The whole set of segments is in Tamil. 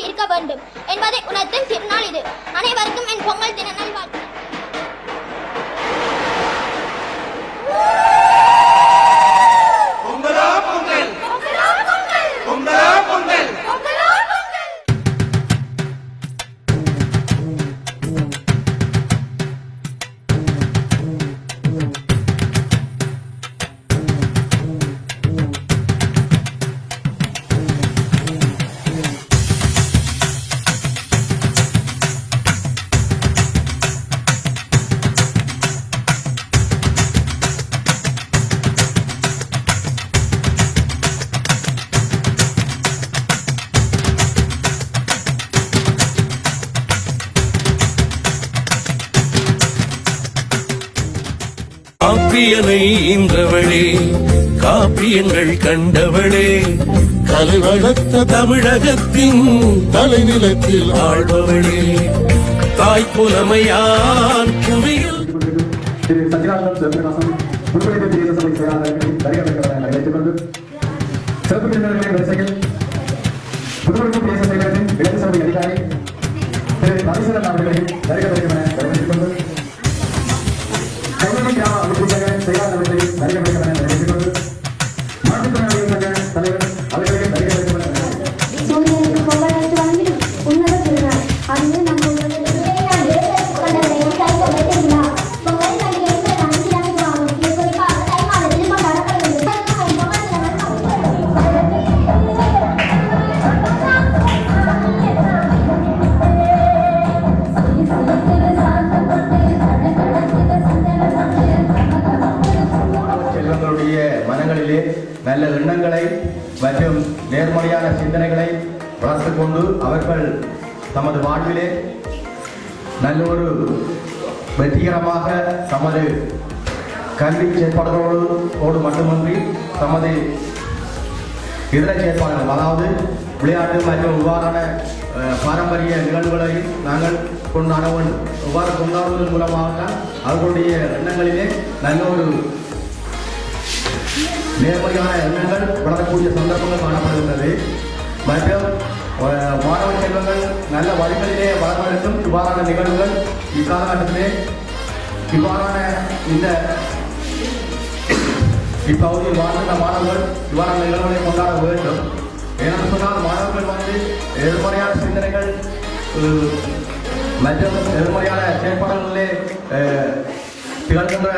இருக்க வேண்டும் என்பதை உணர்த்தும் திருநாள் இது. அனைவருக்கும் என் பொங்கல் தின நல்வாழ்த்து. காப்பியனை ஈன்றவளே, காப்பியங்கள் கண்டவளே, கலை வளர்த்த தமிழகத்தின் தலைநிலத்தில் ஆழ்பவளே, தாய் புலமையான் புவியில் திரு சத்யநாதன் சிவபிரகாசம் முன்னிலை தேசிய சபை செயலாளர்களை வருகிறவர்களை வரவேற்றுக் கொண்டு சிறப்பு விருந்தினர்களின் வரிசையில் புதுவருக்கும் தேசிய செயலகத்தின் இளைஞர் சபை அதிகாரி திரு ரவிசரன் அவர்களையும் வருகிறவர்களை வரவேற்றுக் கொண்டு கைவரி கிராம அமைச்சக செயலாளர்களையும் வருகிறவர்களை வரவேற்றுக் கொண்டு மாற்றுத்திறனாளிகள் சங்க தலைவர் அவர்களையும் வருகிறவர்களை சூரியனுக்கு பொங்கலத்து வந்து உன்னத திருநாள் அது நம்ம மனங்களிலே நல்ல எண்ணங்களை மற்றும் நேர்மறையான சிந்தனைகளை வளர்த்துக் கொண்டு அவர்கள் தமது வாழ்விலே நல்ல ஒரு வெற்றிகரமாக தமது கல்வி செயற்பாடுகளோடு மட்டுமின்றி தமது இதர செயற்பாடுகள் அதாவது விளையாட்டு மற்றும் இவ்வாறான பாரம்பரிய நிகழ்வுகளை நாங்கள் கொண்டாட வேண்டும். இவ்வாறு கொண்டாடுவதன் மூலமாக அவர்களுடைய எண்ணங்களிலே நல்ல ஒரு நேர்மறையான எண்ணங்கள் வளரக்கூடிய சந்தர்ப்பங்கள் காணப்படுகின்றது. மற்றும் மாணவ செல்வங்கள் நல்ல வழிகளிலே வளர்வதற்கும் இவ்வாறான நிகழ்வுகள் இக்காலகட்டத்திலே இவ்வாறான இந்த இப்பகுதியில் வாழ்ந்த மாணவர்கள் இவ்வாறான நிகழ்வுகளை கொண்டாட வேண்டும். ஏனென்று சொன்னால் மாணவர்கள் வந்து எதிர்மறையான சிந்தனைகள் மற்றும் எதிர்மறையான செயற்பாடுகளிலே திகழ்கின்ற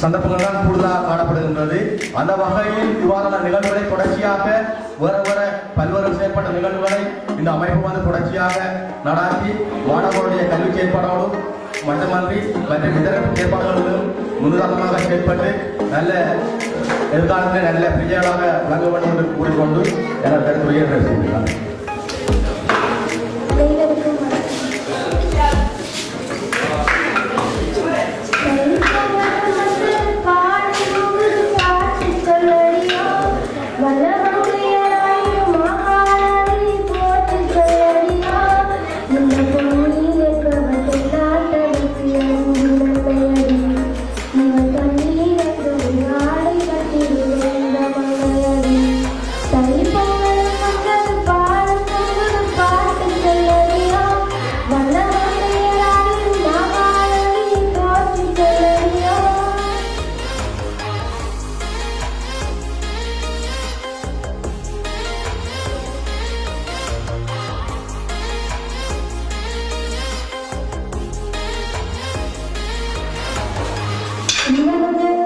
சந்தர்ப்பங்கள் தான் கூடுதலாக காணப்படுகின்றது. அந்த வகையில் இவ்வாறான நிகழ்வுகளை தொடர்ச்சியாக வேற பல்வேறு செயற்பட்ட நிகழ்வுகளை இந்த அமைப்பு வந்து தொடர்ச்சியாக நடாத்தி மாணவர்களுடைய கல்வி செயற்பாடுகளும் மட்டுமன்றி மற்ற இதர செயற்பாடுகளிலும் முன்னுதாரணமாக செயல்பட்டு நல்ல எதிர்காலத்தில் நல்ல பிரியாளாக விளங்க வேண்டும் என்று கூறிக்கொண்டு எனது கருத்துரையை பேசுகின்றார்.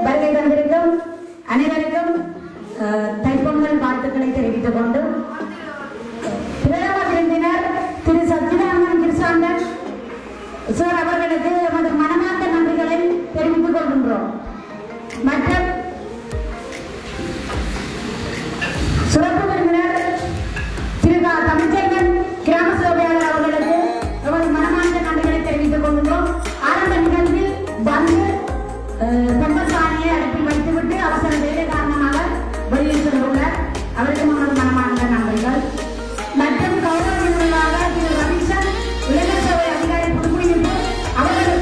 வருகை தந்திருக்கும் அனைவருக்கும் தைப்பொங்கல் வாழ்த்துக்களை தெரிவித்துக் கொண்டு பிரதம விருந்தினர் திரு சத்யநாதன் கிருஷ்ணன் சார் அவர்களுக்கு எமது மனமார்ந்த நன்றிகளை தெரிவித்துக் கொள்கின்றோம். மற்றும் சிறப்பு விருந்தினர் திரு தமிழ்ச்செல்வன் கிராம சேவையாளர் அவர்களுக்கு எமது மனமார்ந்த நன்றிகளை தெரிவித்துக் கொள்கின்றோம். ஆரம்ப நிகழ்வில் வந்து பொங்கசாணியை அடுப்பில் வைத்துவிட்டு அவசர வேலை காரணமாக வெளியில் சென்றுள்ளார். அவருக்கு மனமார்ந்த நன்றிகள். மற்றும் கௌரவ விருந்தினராக திரு ரவிசன் இளைஞர் சேவை அதிகாரி புதுக்குடியிருப்பு அவர்களுக்கு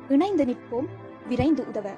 இணைந்து நிற்போம், விரைந்து உதவ.